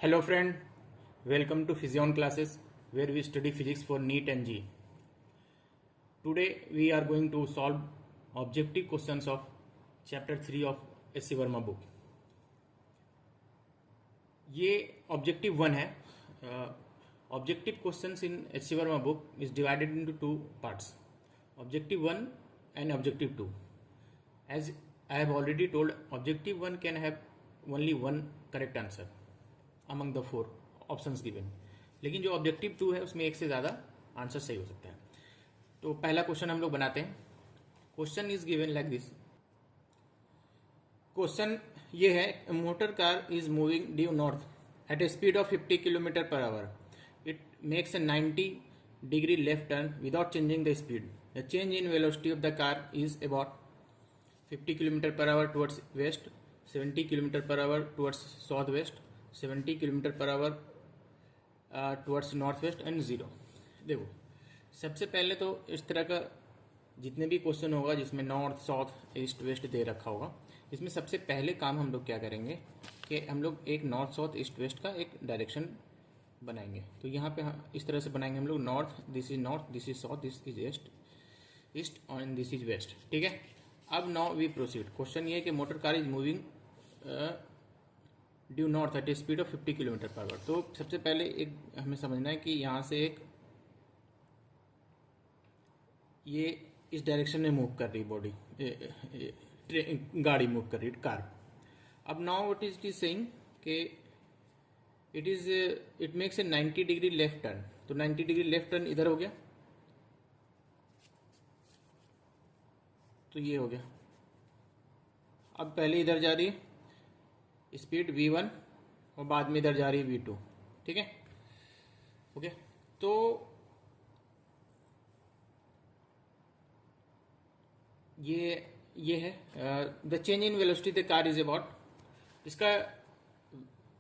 Hello friend, welcome to Physion classes where we study physics for NEET and JEE. Today we are going to solve objective questions of chapter 3 of S.C. Verma book. ये objective 1 है. Objective questions in S.C. Verma book is divided into two parts, objective 1 and objective 2. As I have already told, objective 1 can have only one correct answer among the 4 options given, लेकिन जो objective 2 है उसमें एक से ज़्यादा answer सही हो सकता है. तो पहला क्वेश्चन हम लोग बनाते हैं. Question is given like this. Question ये है, motor car is moving due north at a speed of 50 kilometre per hour. It makes a 90 degree left turn without changing the speed. The change in velocity of the car is about 50 kilometre per hour towards west, 70 kilometre per hour towards south west, 70 kilometre per hour towards north west and 0. देखो, सबसे पहले तो इस तरह का जितने भी question होगा जिसमें नॉर्थ साउथ ईस्ट वेस्ट दे रखा होगा, इसमें सबसे पहले काम हम लोग क्या करेंगे कि हम लोग एक नॉर्थ साउथ ईस्ट वेस्ट का एक डायरेक्शन बनाएंगे. तो यहाँ पे इस तरह से बनाएंगे हम लोग. This is north, this is south, this is east and this is west. ठीक है. अब नाउ वी प्रोसीड. क्वेश्चन ये है कि motor car is moving due north at a speed of 50 kilometre per hour. तो सबसे पहले एक हमें समझना है कि यहाँ से एक ये इस डायरेक्शन में मूव कर रही बॉडी, गाड़ी मूव कर रही कार. अब now what is it is saying कि it makes a 90 degree left turn. तो 90 डिग्री लेफ्ट टर्न इधर हो गया, तो ये हो गया. अब पहले इधर जा रही है स्पीड v1 और बाद में इधर जा रही है v2. ठीक है. ओके. तो ये है the change in velocity the car is about. इसका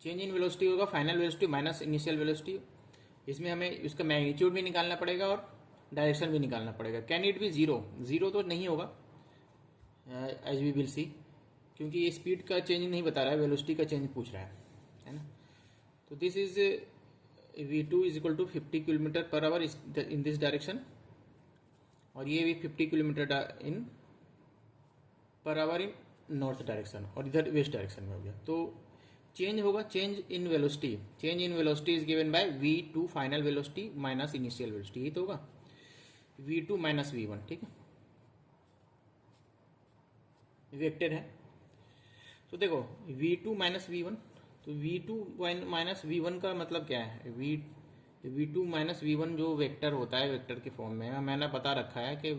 चेंज इन वेलोसिटी होगा final velocity minus initial velocity. इसमें हमें इसका मैग्नीट्यूड भी निकालना पड़ेगा और डायरेक्शन भी निकालना पड़ेगा. कैन इट बी जीरो तो नहीं होगा एज वी विल सी, क्योंकि ये स्पीड का चेंज नहीं बता रहा है, वेलोसिटी का चेंज पूछ रहा है ना. तो this is v2 is equal to 50 kilometre per hour in this direction, और ये भी 50 किलोमीटर इन पर आवर इन नॉर्थ डायरेक्शन, और इधर वेस्ट डायरेक्शन में हो गया. तो चेंज होगा, change in velocity. Change in velocity is given bye v2 final velocity minus initial velocity. ये तो होगा v2 माइनस v1. ठीक है. वेक्टर है. तो देखो v2 माइनस v1, तो v2 माइनस v1 का मतलब क्या है? v2 माइनस v1 जो वेक्टर होता है, वेक्टर के फॉर्म में मैंने बता रखा है कि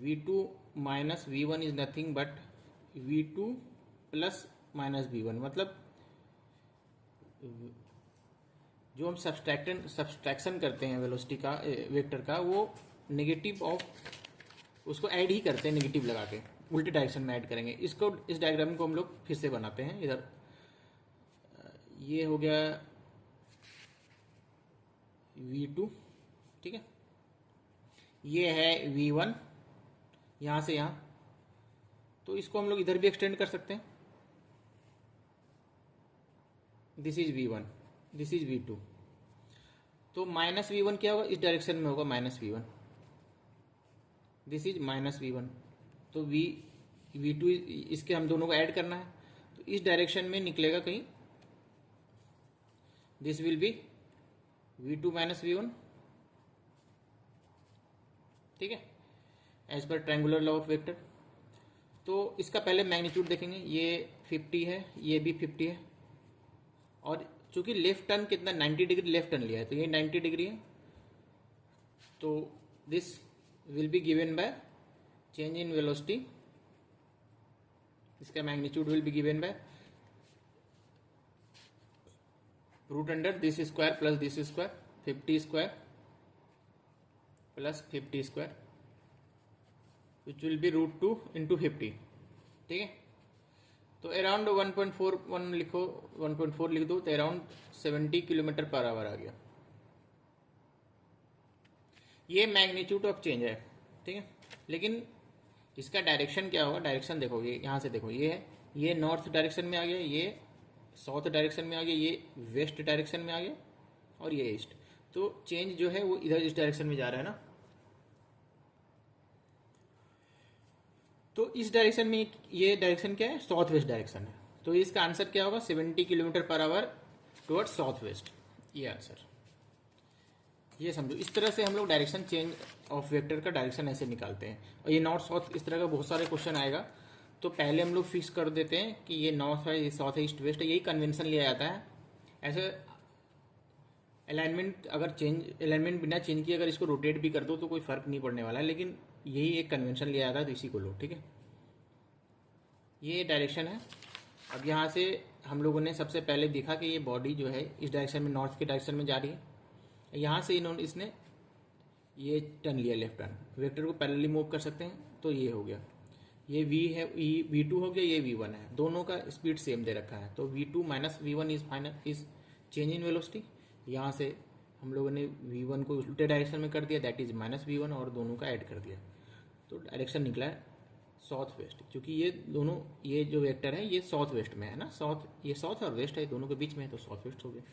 v2 minus v1 is nothing but v2 plus minus v1. मतलब जो हम सब्सट्रैक्शन करते हैं वेलोसिटी का, वेक्टर का, वो नेगेटिव ऑफ उसको ऐड ही करते हैं, नेगेटिव लगा के उल्टे डायरेक्शन में ऐड करेंगे. इस डायग्राम को हम लोग फिर से बनाते हैं. इधर ये हो गया v2. ठीक है. ये है v1 यहां से यहां, तो इसको हम लोग इधर भी एक्सटेंड कर सकते हैं. This is v1, this is v2. तो माइनस v1 क्या होगा? इस डायरेक्शन में होगा minus v1. This is minus v1. तो v2 इसके हम दोनों को ऐड करना है, तो इस डायरेक्शन में निकलेगा कहीं. This will B v2 minus v1. ठीक है, as per triangular law of vector. तो इसका पहले मैग्नीट्यूड देखेंगे. ये 50 है, ये भी 50 है, और चूंकि लेफ्ट टर्न कितना 90 डिग्री लेफ्ट टर्न लिया है, तो ये 90 डिग्री है. तो this will be given by change in velocity. इसका magnitude will be given by root under this square plus this square, 50 square plus 50 square, which will be root 2 into 50. ठीक है. तो अराउंड 1.41 लिखो, 1.4 लिख दो, तो अराउंड 70 किलोमीटर पर आवर आ गया. ये मैग्नीट्यूड ऑफ चेंज है. ठीक है. लेकिन इसका डायरेक्शन क्या होगा? डायरेक्शन देखो, ये यहाँ से देखो, ये है, ये नॉर्थ डायरेक्शन में आ गया, ये साउथ डायरेक्शन में आ गया, ये वेस्ट डायरेक्शन में आ गया और ये ईस्ट। तो चेंज जो है वो इधर इस डायरेक्शन में जा रहा है ना। तो इस डायरेक्शन में ये डायरेक्शन क्या है, साउथ वेस्ट डायरेक्शन है। तो इसका आंसर क्या होगा, 70 kilometre per hour towards south waste, ये आंसर। ये समझो, इस तरह से हम लोग डायरेक्शन चेंज ऑफ वेक्टर का डायरेक्शन ऐसे निकालते हैं। और ये नॉर्थ साउथ इस तरह का बहुत सारे क्वेश्चन आएगा। तो पहले हम लोग फिक्स कर देते हैं कि ये नॉर्थ है, ये साउथ है, ईस्ट वेस्ट है, यही कन्वेंशन लिया जाता है। ऐसे अलाइनमेंट अगर चेंज, अलाइनमेंट बिना चेंज किए अगर इसको रोटेट भी कर दो तो कोई फर्क नहीं पड़ने वाला है, लेकिन यही एक कन्वेंशन लिया जाता है, तो इसी को लो, ठीक है। ये डायरेक्शन है। अब यहाँ से हम लोगों ने सबसे पहले देखा कि ये बॉडी जो है इस डायरेक्शन में, नॉर्थ के डायरेक्शन में जा रही है। यहाँ से इन्होंने इसने ये टर्न लिया, लेफ्ट टर्न। वेक्टर को पैरेलली मूव कर सकते हैं, तो ये हो गया, ये v है, v2 हो गया, ये v1 है, दोनों का स्पीड सेम दे रखा है। तो v2 minus v1 is final is change in velocity. यहाँ से हम लोगों ने v1 को उल्टे डायरेक्शन में कर दिया, दैट इज माइनस v1, और दोनों का ऐड कर दिया। तो डायरेक्शन निकला है साउथ वेस्ट, क्योंकि ये दोनों, ये जो वेक्टर है ये साउथ वेस्ट में है ना, साउथ, ये साउथ और वेस्ट है, दोनों के बीच में है, तो साउथ वेस्ट हो गया,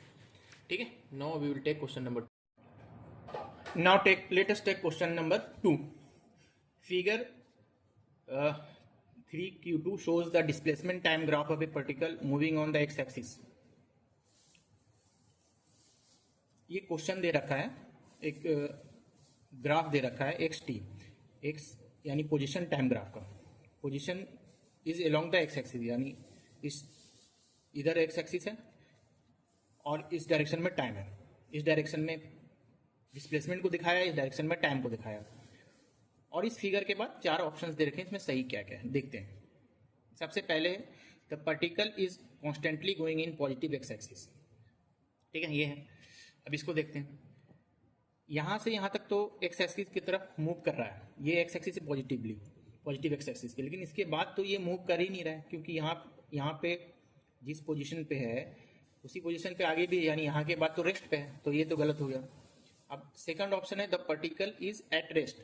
ठीक है। Now we will take question number, now let us take question number 2. Figure 3q2 shows the displacement time graph of a particle moving on the x-axis. ये क्वेश्चन दे रखा है, एक ग्राफ दे रखा है xt, x यानी पोजीशन टाइम ग्राफ का। Position is along the x axis, यानी इस इधर एक्स एक्सिस है और इस डायरेक्शन में टाइम है। इस डायरेक्शन में डिस्प्लेसमेंट को दिखाया, इस डायरेक्शन में टाइम को दिखाया। और इस फिगर के बाद 4 ऑप्शंस दे रखे हैं, इसमें सही क्या क्या है देखते हैं। सबसे पहले the particle is constantly going in positive x axis, ठीक है, ये है। अब इसको देखते हैं, यहाँ से यहाँ तक तो एक्स एक्सिस की तरफ मूव कर रहा है, ये एक्स एक्सिस से पॉजिटिव एक्स एक्सिस के, लेकिन इसके बाद तो ये मूव कर ही नहीं रहा है, क्योंकि यहाँ पे जिस पोजीशन पे है उसी पोजीशन पे आगे भी, यानी यहाँ के बाद तो रेस्ट पे है, तो ये तो गलत हो गया। अब सेकंड ऑप्शन है the particle is at rest,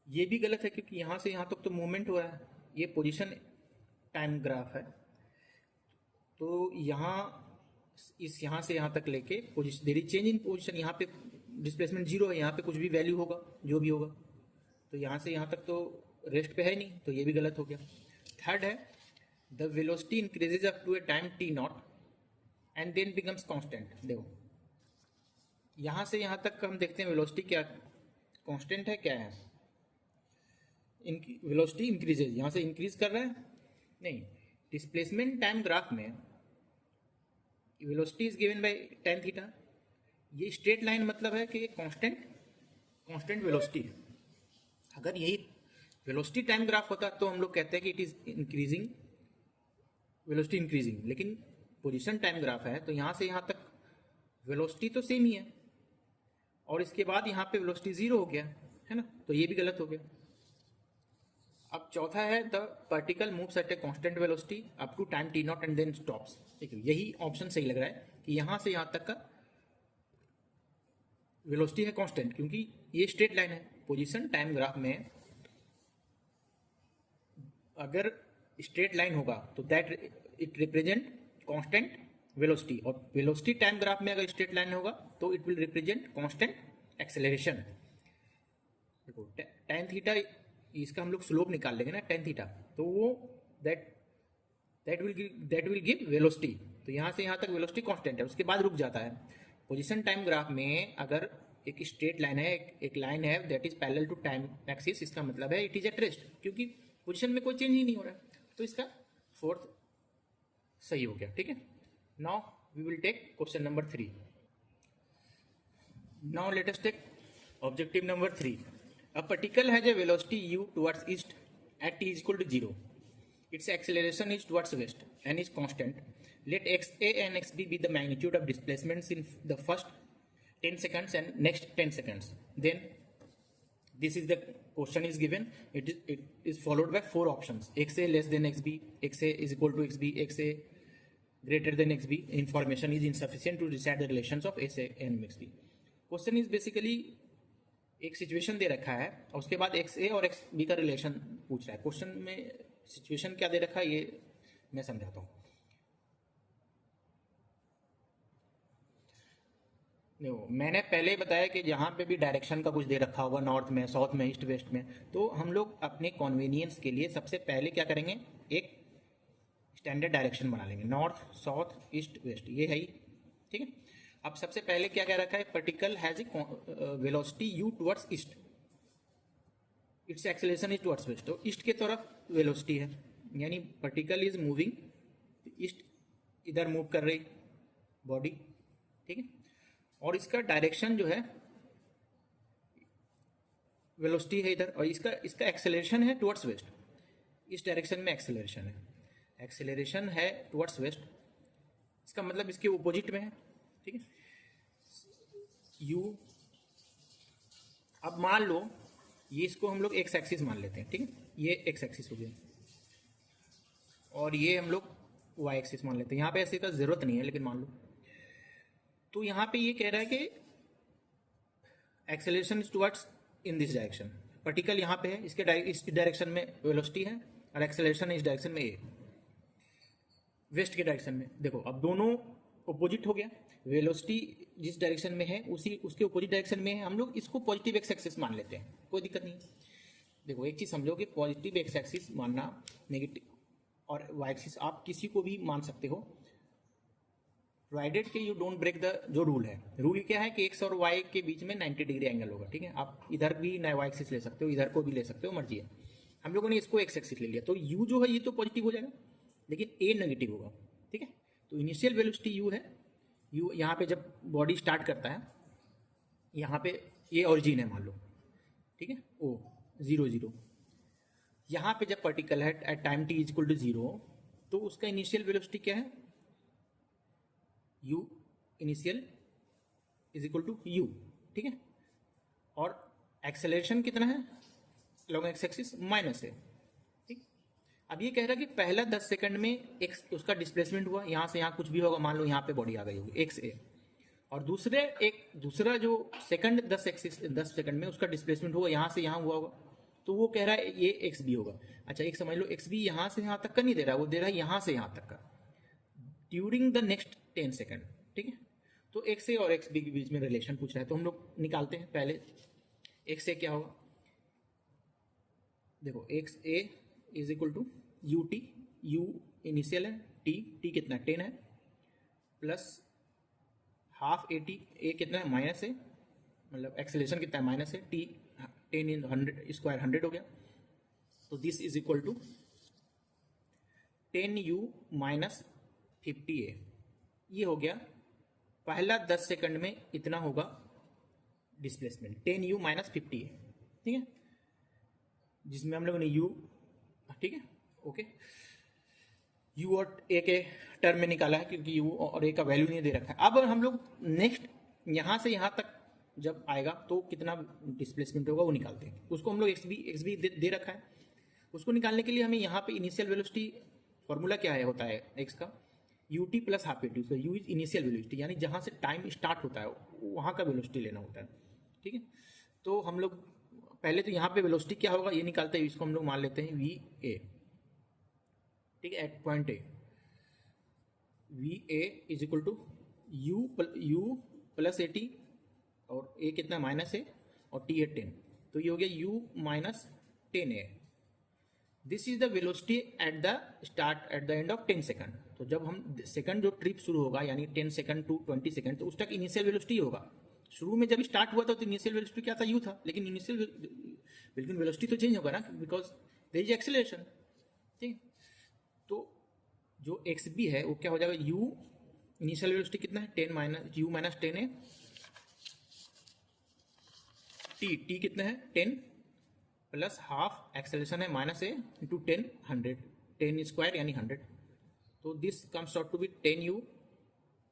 ये भी गलत है, क्योंकि यहाँ से यहाँ तक तो मूवमेंट हो रहा है, ये पोजीशन टाइम ग्राफ है। तो यहाँ से यहाँ तक लेके position, there is change in position, यहाँ पे डिस्प्लेसमेंट 0 है, यहाँ पे कुछ भी वैल्यू होगा जो भी होगा, तो यहाँ से यहाँ तक तो रेस्ट पे है नहीं, तो ये भी गलत हो गया। थर्ड है the velocity increases up to a time t naught and then becomes constant. देखो यहाँ से यहाँ तक हम देखते हैं वेलोसिटी क्या कांस्टेंट है, क्या है, वेलोसिटी इंक्रीजेज, यहाँ से इंक्रीज कर रहा है नहीं। डिस्प्लेसमेंट टाइम ग्राफ में velocity is given bye tan theta, ये स्ट्रेट लाइन मतलब है कि कांस्टेंट वेलोसिटी है। अगर यही वेलोसिटी टाइम ग्राफ होता तो हम लोग कहते हैं कि it is increasing, velocity increasing, लेकिन पोजीशन टाइम ग्राफ है, तो यहाँ से यहाँ तक वेलोसिटी तो सेम ही है, और इसके बाद यहाँ पे वेलोसिटी 0 हो गया है ना, तो ये भी गलत हो गया। अब चौथा है the particle moves at a constant velocity up to time t naught and then stops. ठीक है, यही ऑप्शन सही लग रहा है कि यहाँ से यहाँ तक का वेलोसिटी है कांस्टेंट, क्योंकि ये स्ट्रेट लाइन है। पोजीशन टाइम ग्राफ में अगर स्ट्रेट लाइन होगा तो that it represent constant velocity, और वेलोसिटी टाइम ग्राफ में अगर स्ट्रेट लाइन होगा तो it will represent constant acceleration. देखो tan थीटा, इसका हम लोग स्लोप निकाल लेंगे ना tan थीटा, तो वो दैट विल गिव वेलोसिटी। तो यहाँ से यहाँ तक वेलोसिटी कांस्टेंट है, उसके बाद रुक जाता है। पोजीशन टाइम ग्राफ में अगर एक स्ट्रेट लाइन है, एक लाइन है that is parallel to time axis, इसका मतलब है इट इज एट रेस्ट, क्योंकि पोजीशन में कोई चेंज ही नहीं हो रहा है, तो इसका फोर्थ सही हो गया। ठीक है, now we will take question number 3। Now let us take objective number 3। A particle has a velocity u towards east at t is equal to 0. Its acceleration is towards west and is constant. Let xa and xb be the magnitude of displacements in the first 10 seconds and next 10 seconds. Then this is the question is given. It is followed by 4 options: xa less than xb, xa is equal to xb, xa greater than xb. Information is insufficient to decide the relations of sa and xb. Question is basically एक situation दे रखा है और उसके बाद x ए और x B का relation पूछ रहा है। क्वेश्चन में सिचुएशन क्या दे रखा है ये मैं समझाता हूँ। देखो, मैंने पहले ही बताया कि जहाँ पे भी डायरेक्शन का कुछ दे रखा होगा, नॉर्थ में, साउथ में, ईस्ट वेस्ट में, तो हम लोग अपने कन्वीनियंस के लिए सबसे पहले क्या करेंगे, एक स्टैंडर्ड डायरेक्शन बना लेंगे, नॉर्थ साउथ ईस्ट वेस्ट, ये है ही, ठीक है। अब सबसे पहले क्या कह रखा है, particle has a velocity u towards east, it's acceleration is towards waste, तो ईस्ट की तरफ वेलोसिटी है, यानी पार्टिकल इज मूविंग ईस्ट, इधर मूव कर रही बॉडी, ठीक है। और इसका डायरेक्शन जो है वेलोसिटी है इधर, और इसका इसका एक्सेलरेशन है टुवर्ड्स वेस्ट, इस डायरेक्शन में एक्सेलरेशन है, एक्सेलरेशन है टुवर्ड्स वेस्ट, इसका मतलब इसके अपोजिट में है, ठीक है। u, अब मान लो ये, इसको हम लोग एक्स एक्सिस मान लेते हैं, ठीक है, ये एक्स एक्सिस हो गया, और ये हम लोग वाई एक्सिस मान लेते हैं, यहाँ पे ऐसे का जरूरत नहीं है लेकिन मान लो। तो यहाँ पे ये कह रहा है कि acceleration is towards in this direction, particle यहाँ पे है, इस डायरेक्शन में वेलोसिटी है, और एक्सेलरेशन इस डायरेक्शन में ए, वेस्ट के डायरेक्शन में। देखो अब दोनों अपोजिट हो गया, वेलोसिटी जिस डायरेक्शन में है उसी उसके अपोजिट डायरेक्शन में है, हम लोग इसको पॉजिटिव एक्स एक्सिस मान लेते हैं, कोई दिक्कत नहीं। देखो एक चीज समझो कि पॉजिटिव एक्स एक्सिस मानना, नेगेटिव और वाई एक्सिस आप किसी को भी मान सकते हो, प्रोवाइडेड कि यू डोंट ब्रेक द, जो रूल है, रूल क्या है कि एक्स और वाई के बीच में 90 डिग्री एंगल होगा, ठीक है। आप इधर भी नया वाई एक्सिस ले सकते हो, इधर को भी ले सकते हो, मर्जी है। हम लोगों ने इसको एक्स एक्सिस ले लिया, तो यू जो है ये तो पॉजिटिव हो जाएगा, लेकिन ए नेगेटिव होगा, ठीक है। तो इनिशियल वेलोसिटी यू है, यू यहाँ पे जब बॉडी स्टार्ट करता है, यहाँ पे ये ऑरिजिन है मान लो, ठीक है, ओ 0 0, यहाँ पे जब पार्टिकल है at time T is equal to 0, तो उसका इनिशियल वेलोसिटी क्या है, u initial is equal to u, ठीक है। और एक्सेलरेशन कितना है लॉन्ग एक्स एक्सिस, माइनस है, ठीक। अब ये कह रहा है कि पहला 10 सेकंड में एक्स उसका डिस्प्लेसमेंट हुआ, यहाँ से यहाँ कुछ भी होगा, मान लो यहाँ पे बॉडी आ गई होगी एक्स ए, और दूसरा जो सेकंड 10 सेकंड में उसका डिस्प्लेसमेंट हुआ, यहाँ से यहाँ हुआ होगा, तो वो कह रहा है ये एक्स बी होगा। अच्छा एक समझ लो, एक्स बी यहाँ से यहाँ तक का नहीं दे रहा, वो दे रहा है यहाँ से यहाँ तक का ड्यूरिंग द नेक्स्ट 10 सेकंड, ठीक है। तो एक्स ए और एक्स बी के बीच में रिलेशन पूछ रहा है, तो हम लोग निकालते हैं पहले। एक्स ए क्या होगा, देखो X A is equal to U T, U initial है, टी कितना 10 है, plus half A T, A कितना है माइनस है, मतलब एक्सेलरेशन कितना है माइनस है, टी 10 इन 100 स्क्वायर 100 हो गया, तो this is equal to 10u minus 50a, ये हो गया पहला 10 सेकंड में इतना होगा डिस्प्लेसमेंट, 10u माइनस 50a, ठीक है, जिसमें हम लोगों ने u, ठीक है, ओके, u और a के टर्म में निकाला है क्योंकि u और a का वैल्यू नहीं दे रखा है। अब हम लोग नेक्स्ट यहां से यहां तक जब आएगा तो कितना डिस्प्लेसमेंट होगा वो निकालते हैं, उसको हम लोग एक्स बी दे रखा है, उसको निकालने के लिए हमें यहाँ पे इनिशियल वेलोसिटी फॉर्मूला क्या है, होता है एक्स का U T plus half A T, उसका यू इज इनिशियल वेलोसिटी, यानी जहाँ से टाइम स्टार्ट होता है वहाँ का वेलोसिटी लेना होता है, ठीक है। तो हम लोग पहले तो यहाँ पे वेलोसिटी क्या होगा ये निकालते हैं, इसको हम लोग मान लेते हैं वी ए, ठीक है, at point A, V A is equal to U plus A T, और ए कितना माइनस है, और टी है 10, तो ये हो गया u minus 10a, this is the velocity at the start at the end of 10 second. तो जब हम सेकंड जो ट्रिप शुरू होगा यानी 10 सेकंड टू 20 सेकंड, तो उस तक इनिशियल वेलोसिटी होगा। शुरू में जब स्टार्ट हुआ था तो इनिशियल वेलोसिटी क्या था, u था, लेकिन वेलोसिटी तो चेंज होगा ना, बिकॉज देयर इज एक्सेलरेशन, ठीक। तो जो एक्स बी है वो क्या हो जाएगा, u इनिशियल वेलोसिटी कितना है 10 माइनस u माइनस 10 है, टी कितना है 10 प्लस हाफ एक्सेलरेशन है माइनस ए इंटू 10 100, 10 स्क्वायर यानी 100, तो this comes out to be 10u,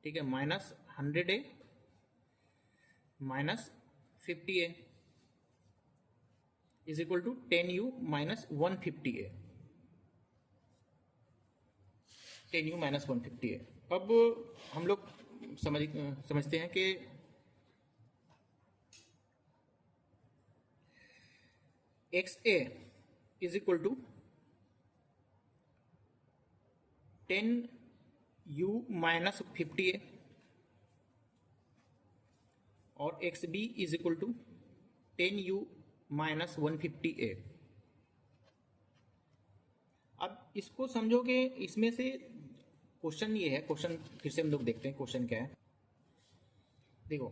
ठीक है, minus 100a minus 50a is equal to 10u minus 150a, 10u minus 150a। अब हम लोग समझते हैं कि X A is equal to 10u-50a और xb is equal to 10u-150a। अब इसको समझो कि इसमें से क्वेश्चन ये है, क्वेश्चन फिर से हम लोग देखते हैं क्वेश्चन क्या है। देखो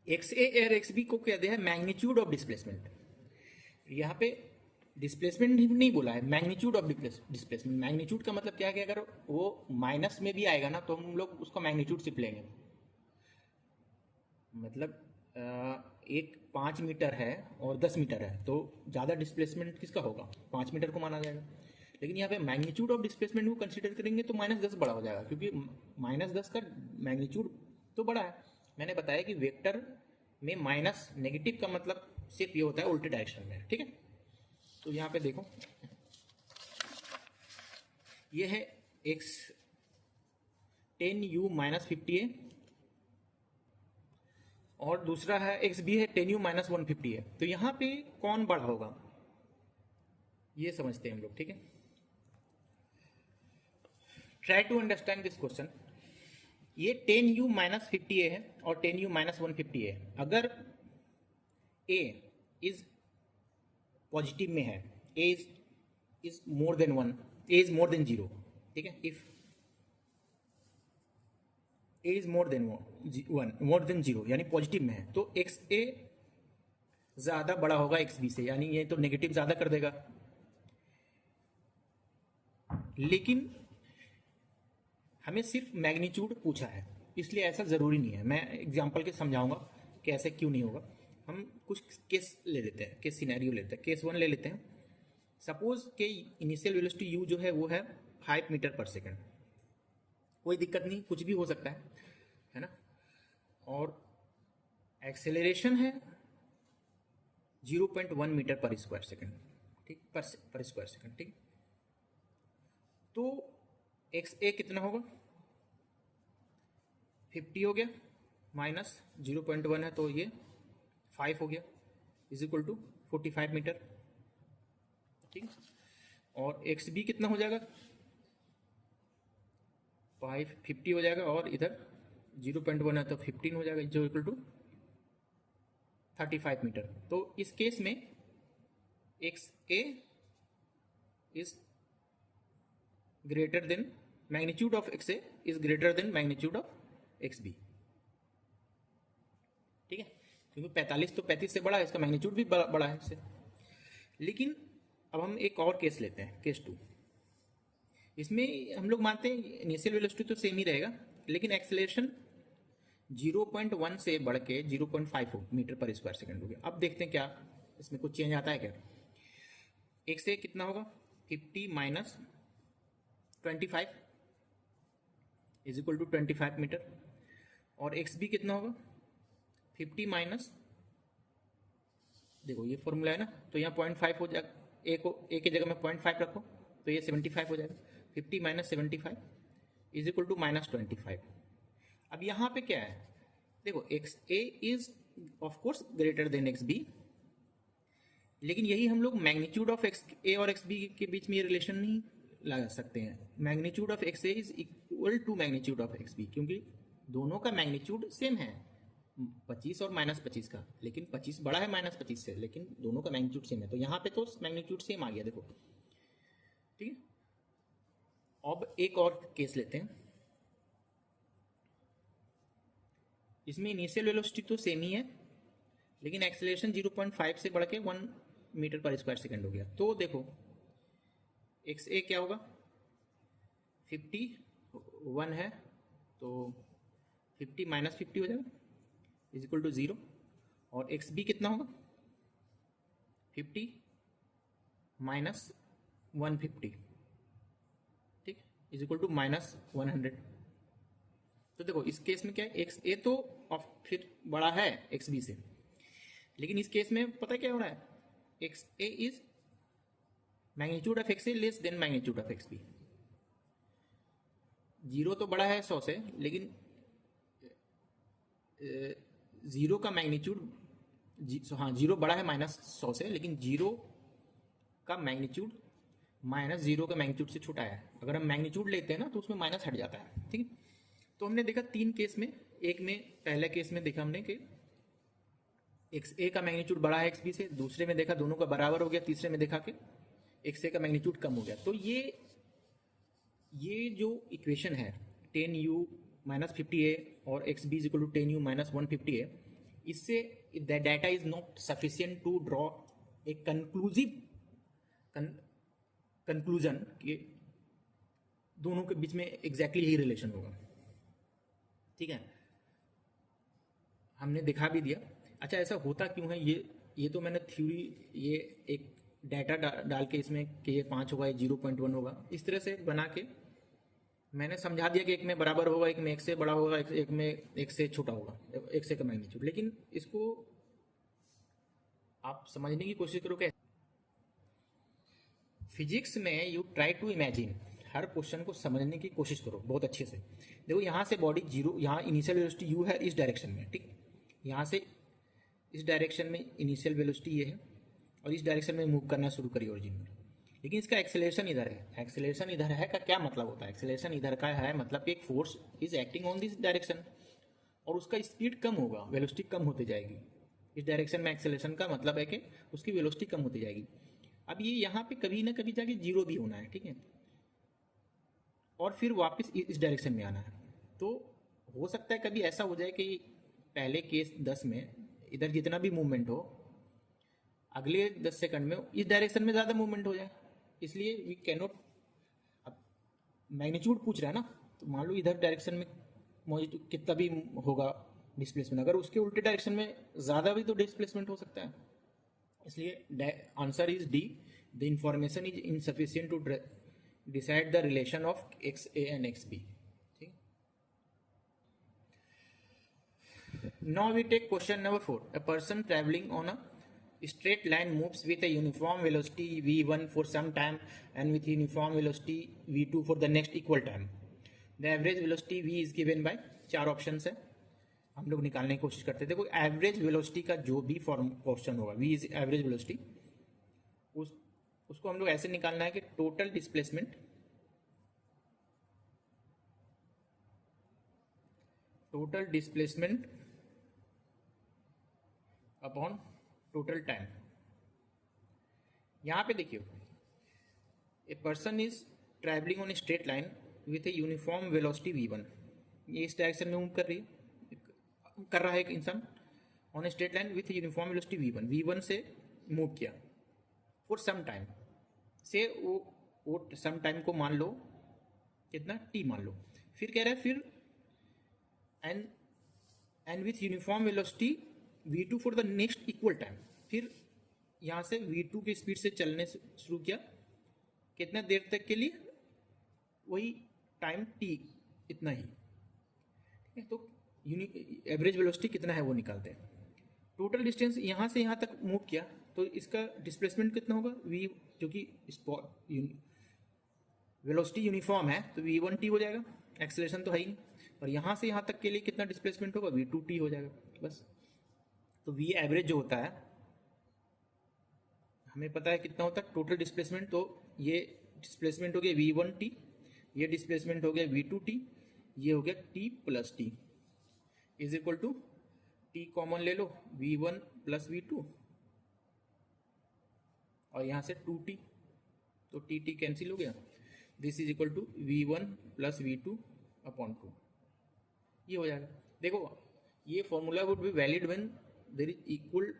एक्स ए और एक्स बी को क्या दिया है, मैग्नीट्यूड ऑफ डिस्प्लेसमेंट। यहाँ पे डिस्प्लेसमेंट नहीं बोला है, मैग्नीट्यूड ऑफ डिस्प्लेसमेंट। मैग्नीट्यूड का मतलब क्या है कि अगर वो माइनस में भी आएगा ना तो हम लोग उसका मैग्नीट्यूड सिर्फ लेंगे। मतलब एक 5 मीटर है और 10 मीटर है तो ज़्यादा डिस्प्लेसमेंट किसका होगा, 5 मीटर को माना जाएगा। लेकिन यहाँ पे मैग्नीट्यूड ऑफ डिस्प्लेसमेंट को कंसीडर करेंगे तो -10 बड़ा हो जाएगा, क्योंकि -10 का मैग्नीट्यूड तो बड़ा है। मैंने बताया कि वेक्टर में माइनस नेगेटिव का मतलब सिर्फ ये होता है उल्टे डायरेक्शन में, ठीक है। तो यहाँ पे देखो ये है x 10u-50a और दूसरा है x b है 10u-150a। तो यहाँ पे कौन बड़ा होगा ये समझते हैं हम लोग, ठीक है। Try to understand this question. ये 10u-50a है और 10u-150a है। अगर a इज पॉजिटिव में है, a is more than 1, a is more than 0, ठीक है। If a is more than 1, more than 0 यानी पॉजिटिव में है, तो एक्स ए ज्यादा बड़ा होगा एक्स बी से, यानी ये तो नेगेटिव ज्यादा कर देगा। लेकिन हमें सिर्फ मैग्नीट्यूड पूछा है, इसलिए ऐसा जरूरी नहीं है। मैं एग्जांपल के समझाऊंगा कि ऐसे क्यों नहीं होगा। हम कुछ केस ले लेते हैं, केस सिनेरियो लेते हैं। केस 1 ले लेते हैं। सपोज के इनिशियल वेलोसिटी u जो है वो है 5 मीटर पर सेकंड। कोई दिक्कत नहीं, कुछ भी हो सकता है ना। और एक्सेलरेशन है 0.1 मीटर पर स्क्वायर सेकंड, ठीक, पर स्क्वायर सेकंड, ठीक। तो एक्स ए कितना होगा, 50 हो गया, माइनस 0.1 है तो ये 5 हो गया, इज इक्वल टू 45 मीटर, ठीक। और एक्स बी कितना हो जाएगा, 50 हो जाएगा और इधर 0.1 है तो 15 हो जाएगा, जो इक्वल टू 35 मीटर। तो इस केस में X A is greater than magnitude of x A is greater than magnitude of X B, ठीक है। क्योंकि 45 तो 35 से बड़ा है, इसका मैग्नीट्यूड भी बड़ा है इससे। लेकिन अब हम एक और केस लेते हैं, केस 2। इसमें हम लोग मानते हैं इनिशियल वेलोसिटी तो सेम ही रहेगा, लेकिन एक्सेलरेशन 0.1 से बढ़ के 0.5 मीटर पर स्क्वायर सेकंड हो गया। अब देखते हैं क्या इसमें कुछ चेंज आता है क्या। एक्स ए कितना होगा, 50 minus 25 is equal to 25 metre. और एक्स बी कितना होगा, 50 माइनस, देखो ये फॉर्मूला है ना, तो यहाँ 0.5 हो जाएगा, ए की जगह में 0.5 रखो तो ये 75 हो जाएगा। 50 माइनस 75 इज इक्वल टू -25। अब यहाँ पे क्या है, देखो X A is of course greater than X B, लेकिन यही हम लोग मैग्नीट्यूड ऑफ एक्स ए और एक्स बी के बीच में ये रिलेशन नहीं लगा सकते हैं। Magnitude of x A is equal to magnitude of X B, क्योंकि दोनों का मैग्नीट्यूड सेम है, 25 और -25 का, लेकिन 25 बड़ा है -25 से, लेकिन दोनों का मैग्नीट्यूड सेम है। तो यहाँ पे तो मैग्नीट्यूड सेम आ गया, देखो, ठीक है। अब एक और केस लेते हैं। इसमें इनिशियल वेलोसिटी तो सेम ही है, लेकिन एक्सेलरेशन 0.5 से बढ़ के 1 मीटर पर स्क्वायर सेकंड हो गया। तो देखो एक्स ए क्या होगा, 51 है तो 50 माइनस 50 हो जाएगा, इज इक्वल टू 0। और एक्स बी कितना होगा, 50 माइनस 150, ठीक, इज इक्वल टू -100। तो देखो इस केस में क्या है, एक्स ए तो फिर बड़ा है एक्स बी से, लेकिन इस केस में पता है क्या हो रहा है, X A is magnitude of x A less than magnitude of X B. 0 तो बड़ा है 100 से, लेकिन 0 का मैग्नीट्यूड, हाँ 0 बड़ा है -100 से, लेकिन 0 का मैग्नीट्यूड माइनस जीरो का मैग्नीट्यूड से छोटा है। अगर हम मैग्नीट्यूड लेते हैं ना तो उसमें माइनस हट जाता है, ठीक है। तो हमने देखा 3 केस में, एक में पहले केस में देखा हमने कि एक्स ए का मैग्नीट्यूड बड़ा है एक्स बी से, दूसरे में देखा दोनों का बराबर हो गया, तीसरे में देखा कि एक्स ए का मैग्नीट्यूड कम हो गया। तो ये जो इक्वेशन है 10u माइनस 50a और x b is equal to 10u minus 150a, इससे the data is not sufficient to draw a conclusive conclusion कि दोनों के बीच में एग्जैक्टली यही रिलेशन होगा, ठीक है। हमने दिखा भी दिया। अच्छा, ऐसा होता क्यों है, ये तो मैंने थ्योरी, ये एक डाटा डाल के इसमें कि ये 5 होगा, ये 0.1 होगा, इस तरह से बना के मैंने समझा दिया कि एक में बराबर होगा, एक में एक से बड़ा होगा, एक में एक से छोटा होगा, एक से का मैग्नीट्यूड। लेकिन इसको आप समझने की कोशिश करो कि फिजिक्स में यू ट्राई टू इमेजिन, हर क्वेश्चन को समझने की कोशिश करो बहुत अच्छे से। देखो यहाँ से बॉडी जीरो, यहाँ इनिशियल वेलोसिटी यू है इस डायरेक्शन में, ठीक। यहाँ से इस डायरेक्शन में इनिशियल वेलोसिटी ये है और इस डायरेक्शन में मूव करना शुरू करिए ओरिजिन में, लेकिन इसका एक्सेलरेशन इधर है। एक्सेलरेशन इधर है का क्या मतलब होता है? एक्सेलरेशन इधर का है मतलब कि एक force is acting on this direction और उसका स्पीड कम होगा, वेलोसिटी कम होती जाएगी। इस डायरेक्शन में एक्सेलरेशन का मतलब है कि उसकी वेलोसिटी कम होती जाएगी। अब ये यहाँ पे कभी ना कभी जाके जीरो भी होना है, ठीक है, और फिर वापस इस डायरेक्शन में आना है। तो हो सकता है कभी ऐसा हो जाए कि पहले केस 10 में इधर जितना भी मूवमेंट हो, अगले 10 सेकंड में इस डायरेक्शन में ज़्यादा मूवमेंट हो जाए। इसलिए वी कैनोट, अब मैग्नीट्यूड पूछ रहा है ना, तो मान लो इधर डायरेक्शन में कितना भी होगा डिस्प्लेसमेंट, अगर उसके उल्टे डायरेक्शन में ज़्यादा भी तो डिस्प्लेसमेंट हो सकता है। इसलिए answer is D, the information is insufficient to decide the relation of x a and x B, ठीक। Now we take question number 4। A person travelling on a straight line moves with a uniform velocity v1 for some time and with uniform velocity v2 for the next equal time. The average velocity v is given by 4 options है, हम लोग निकालने की कोशिश करते थे। देखो average velocity का जो भी फॉर्म क्वेश्चन होगा, v इज एवरेज वेलोसिटी, उसको हम लोग ऐसे निकालना है कि total displacement upon total time. यहां पे देखिए, a person is travelling on a straight line with a uniform velocity v1, ये इस डायरेक्शन में मूव कर रहा है एक इंसान on a straight line with uniform velocity v1 से मूव किया फॉर सम टाइम से, वो सम टाइम को मान लो कितना t मान लो। फिर कह रहा है फिर and with uniform velocity v2 for the next equal time, फिर यहाँ से v2 की स्पीड से चलने शुरू किया कितना देर तक के लिए, वही टाइम t इतना ही, ठीक है। तो एवरेज वेलोसिटी कितना है वो निकालते हैं। टोटल डिस्टेंस यहाँ से यहाँ तक मूव किया तो इसका डिस्प्लेसमेंट कितना होगा v, जो कि वेलोसिटी यूनिफॉर्म है तो v1t हो जाएगा, एक्सेलरेशन तो है ही नहीं, और यहाँ से यहाँ तक के लिए कितना डिस्प्लेसमेंट होगा v2t हो जाएगा बस। तो v एवरेज जो होता है हमें पता है कितना होता है टोटल डिस्प्लेसमेंट, तो ये डिस्प्लेसमेंट हो गया v1t, ये डिस्प्लेसमेंट हो गया v2t, ये हो गया t plus T is equal to t common ले लो v1 प्लस v2 और यहाँ से 2t, तो t कैंसिल हो गया, this is equal to v1 plus v2 upon 2, ये हो जाएगा। देखो ये formula would be valid when there is equal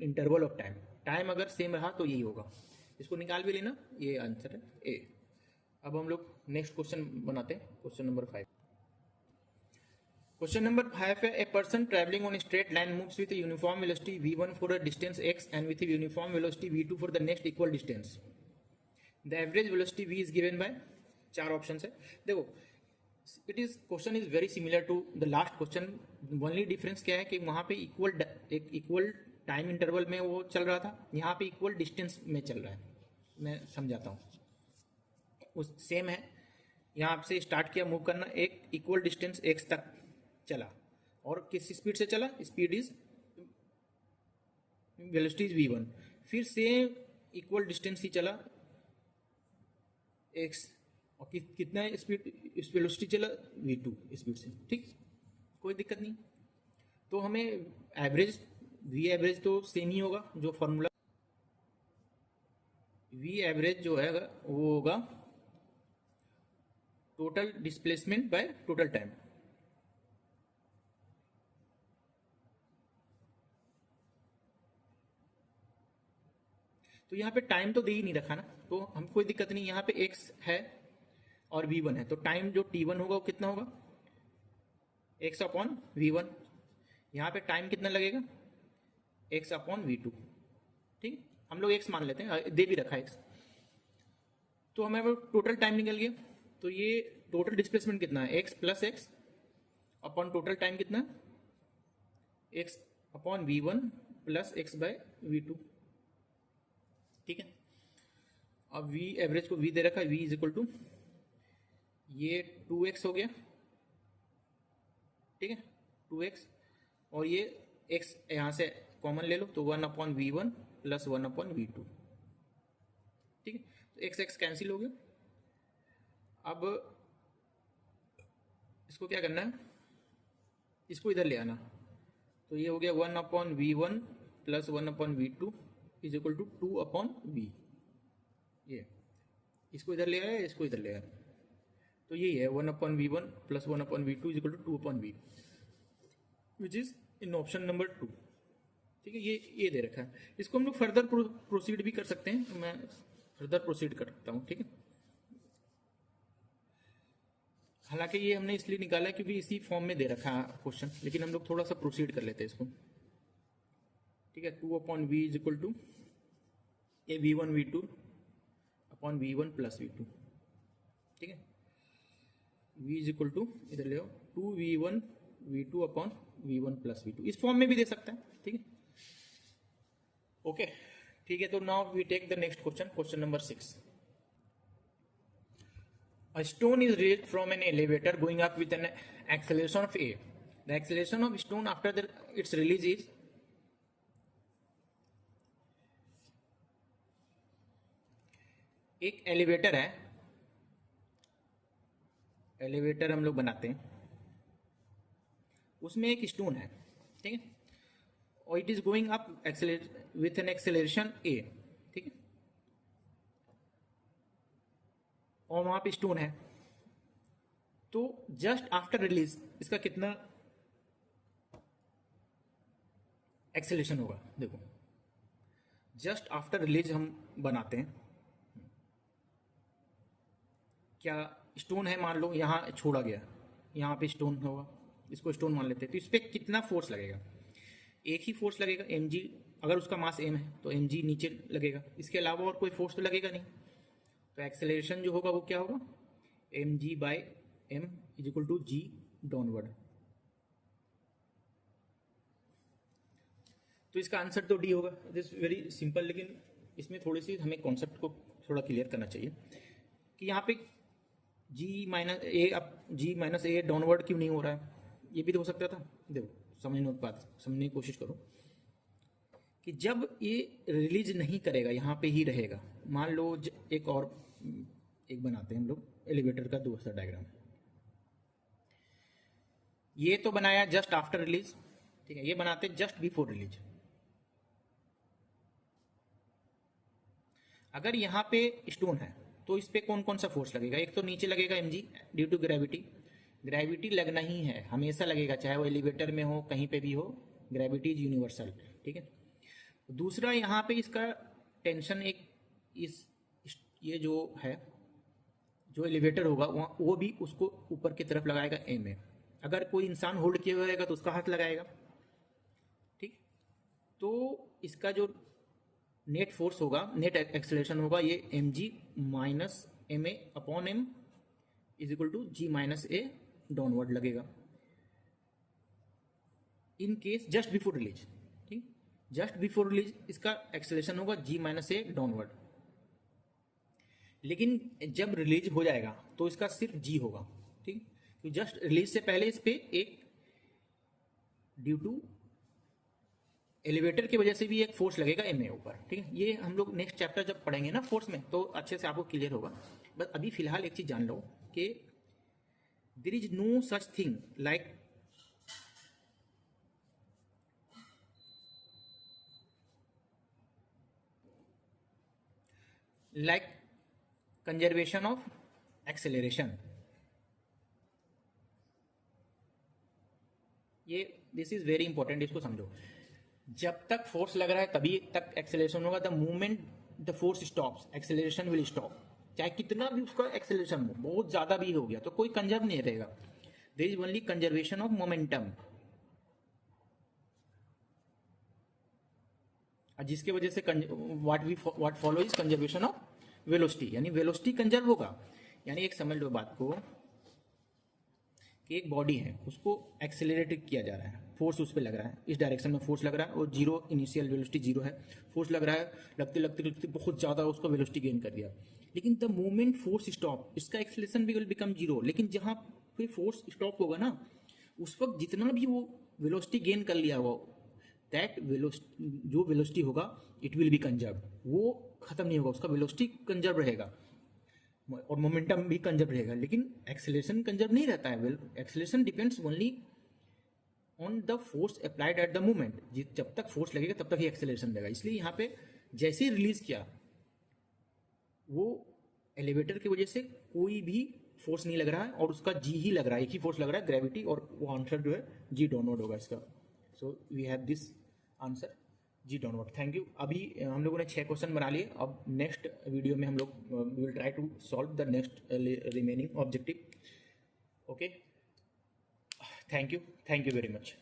interval of time, time अगर सेम रहा तो यही होगा। इसको निकाल भी लेना, ये आंसर है ए। अब हम लोग नेक्स्ट क्वेश्चन बनाते हैं, क्वेश्चन नंबर 5। क्वेश्चन नंबर 5 है, a person travelling on straight line moves with uniform velocity v1 for a distance x and with uniform velocity v2 for the next equal distance. The average velocity v is given by 4 options है। देखो question is very similar to the last question, only difference क्या है कि वहां पे equal time interval में वो चल रहा था, यहाँ पे इक्वल डिस्टेंस में चल रहा है। मैं समझाता हूँ, उस सेम है, यहाँ से स्टार्ट किया मूव करना, एक इक्वल डिस्टेंस x तक चला और किस स्पीड से चला, speed is velocity is v1, फिर सेम इक्वल डिस्टेंस ही चला एक्स, और कितना स्पीड, इस वेलोसिटी चला v2 स्पीड से, ठीक, कोई दिक्कत नहीं। तो हमें एवरेज, वी एवरेज तो सेम ही होगा, जो फॉर्मूला वी एवरेज जो है वो होगा total displacement by total time. तो यहाँ पे टाइम तो दे ही नहीं रखा ना, तो हम कोई दिक्कत नहीं, यहाँ पे x है और v1 है, तो टाइम जो t1 होगा वो कितना होगा, x अपॉन v1। यहाँ पे टाइम कितना लगेगा, x अपॉन v2, ठीक, हम लोग x मान लेते हैं, दे भी रखा है x। तो हमें टोटल टाइम निकल गया, तो ये टोटल डिस्प्लेसमेंट कितना है, x plus x upon total time कितना, x upon v1 plus x by v2, ठीक है। अब v एवरेज को v दे रखा है, v इज इक्वल टू ये 2x हो गया, ठीक है, 2x, और ये x यहाँ से कॉमन ले लो, तो 1 upon v1 plus 1 upon v2, ठीक है, तो x x कैंसिल हो गया। अब इसको क्या करना है, इसको इधर ले आना, तो ये हो गया 1 upon v1 plus 1 upon v2 is equal to 2 upon v, ये इसको इधर ले आया, इसको इधर ले आया, तो यही है 1 upon v1 plus 1 upon v2 is equal to 2 upon v, which is in option number 2, ठीक है। ये दे रखा है, इसको हम लोग फर्दर प्रोसीड भी कर सकते हैं, तो मैं फर्दर प्रोसीड करता हूँ, ठीक है। हालांकि ये हमने इसलिए निकाला क्योंकि इसी फॉर्म में दे रखा है क्वेश्चन, लेकिन हम लोग थोड़ा सा प्रोसीड कर लेते हैं इसको, ठीक है। 2 upon v is equal to a v1 v2 upon v1 plus v2, ठीक है। v इज इक्वल टू इधर ले आओ 2v1 v2 upon v1 plus v2, इस फॉर्म में भी दे सकता है, ठीक है, ओके, ठीक है। तो now we take the next question, question number 6। A stone is released from an elevator going up with an acceleration of a. The acceleration of stone after its release is, एक elevator है, elevator हम लोग बनाते हैं, उसमें एक stone है, ठीक है, और it is going up with an acceleration a, ठीक है, और वहां पे स्टोन है, तो जस्ट आफ्टर रिलीज इसका कितना एक्सेलरेशन होगा, देखो जस्ट आफ्टर रिलीज हम बनाते हैं, क्या स्टोन है, मान लो यहाँ छोड़ा गया, यहाँ पे स्टोन होगा, इसको स्टोन मान लेते हैं, तो इस पर कितना फोर्स लगेगा, एक ही फोर्स लगेगा mg, अगर उसका मास m है तो mg नीचे लगेगा, इसके अलावा और कोई फोर्स तो लगेगा नहीं, तो एक्सेलरेशन जो होगा वो क्या होगा, mg by m is equal to g downward. तो इसका आंसर तो डी होगा, दिस वेरी सिंपल, लेकिन इसमें थोड़ी सी हमें कॉन्सेप्ट को थोड़ा क्लियर करना चाहिए कि यहाँ पे g माइनस ए डाउनवर्ड क्यों नहीं हो रहा है, ये भी तो हो सकता था, देखो समझने की कोशिश करो कि जब ये रिलीज नहीं करेगा यहाँ पे ही रहेगा, मान लो एक बनाते हैं हम लोग एलिवेटर का दूसरा डायग्राम, ये तो बनाया जस्ट आफ्टर रिलीज, ठीक है, ये बनाते जस्ट बिफोर रिलीज। अगर यहाँ पे स्टोन है तो इस पे कौन कौन सा फोर्स लगेगा, एक तो नीचे लगेगा mg ड्यू टू ग्रेविटी लगना ही है, हमेशा लगेगा, चाहे वो एलिवेटर में हो कहीं पे भी हो, ग्रेविटी इज यूनिवर्सल, ठीक है। दूसरा यहाँ पे इसका टेंशन ये जो है, जो एलिवेटर होगा वो भी उसको ऊपर की तरफ लगाएगा m में, अगर कोई इंसान होल्ड किया हुआ रहेगा तो उसका हाथ लगाएगा, ठीक। तो इसका जो नेट फोर्स होगा, नेट एक्सेलरेशन होगा, ये mg minus m a upon m is equal to g minus a downward लगेगा, in case just before release, ठीक, जस्ट बिफोर रिलीज इसका एक्सेलरेशन होगा g माइनस ए डाउनवर्ड, लेकिन जब रिलीज हो जाएगा तो इसका सिर्फ g होगा, ठीक, तो जस्ट रिलीज से पहले इस पे एक ड्यू टू एलिवेटर की वजह से भी एक फोर्स लगेगा एम ए ऊपर, ठीक है। ये हम लोग नेक्स्ट चैप्टर जब पढ़ेंगे ना फोर्स में तो अच्छे से आपको क्लियर होगा। बस अभी फिलहाल एक चीज जान लो कि there is no such thing like conservation of acceleration. ये दिस इज वेरी इंपॉर्टेंट, इसको समझो। जब तक फोर्स लग रहा है तभी तक एक्सेलरेशन होगा। The moment the force stops acceleration will stop. चाहे कितना भी उसका एक्सेलरेशन हो, बहुत ज्यादा भी हो गया तो कोई कंजर्व नहीं रहेगा। There is only conservation of momentum, जिसकी वजह से what follow is conservation of velocity, यानी वेलोसिटी कंजर्व होगा। यानी एक समझ लो बात को कि एक बॉडी है, उसको एक्सेलरेट किया जा रहा है, फोर्स उस पर लग रहा है, इस डायरेक्शन में फोर्स लग रहा है और जीरो इनिशियल वेलोसिटी जीरो है, फोर्स लग रहा है, लगते लगते लगते बहुत ज़्यादा उसको वेलोसिटी गेन कर दिया। लेकिन द मोमेंट फोर्स स्टॉप, इसका एक्सेलरेशन भी विल बिकम जीरो। लेकिन जहाँ फिर फोर्स स्टॉप होगा ना, उस वक्त जितना भी वो वेलोसिटी गेन कर लिया होगा, दैट वेलोसिटी जो वेलोसिटी होगा इट विल बी कंजर्व, वो खत्म नहीं होगा, उसका वेलोसिटी कंजर्व रहेगा और मोमेंटम भी कंजर्व रहेगा। लेकिन एक्सेलरेशन कंजर्व नहीं रहता है। Acceleration depends only on the force applied at the moment. जब तक फोर्स लगेगा तब तक ही एक्सेलरेशन लगेगा। इसलिए यहाँ पे जैसे ही रिलीज किया, वो एलिवेटर की वजह से कोई भी फोर्स नहीं लग रहा है और उसका जी ही लग रहा है, एक ही फोर्स लग रहा है, ग्रेविटी, और वो आंसर जो है जी डॉनवर्ड होगा इसका। So we have this answer g downward. Thank you. अभी हम लोगों ने 6 क्वेश्चन बना लिए। अब नेक्स्ट वीडियो में हम लोग will try to solve the next remaining objective. Okay, thank you very much.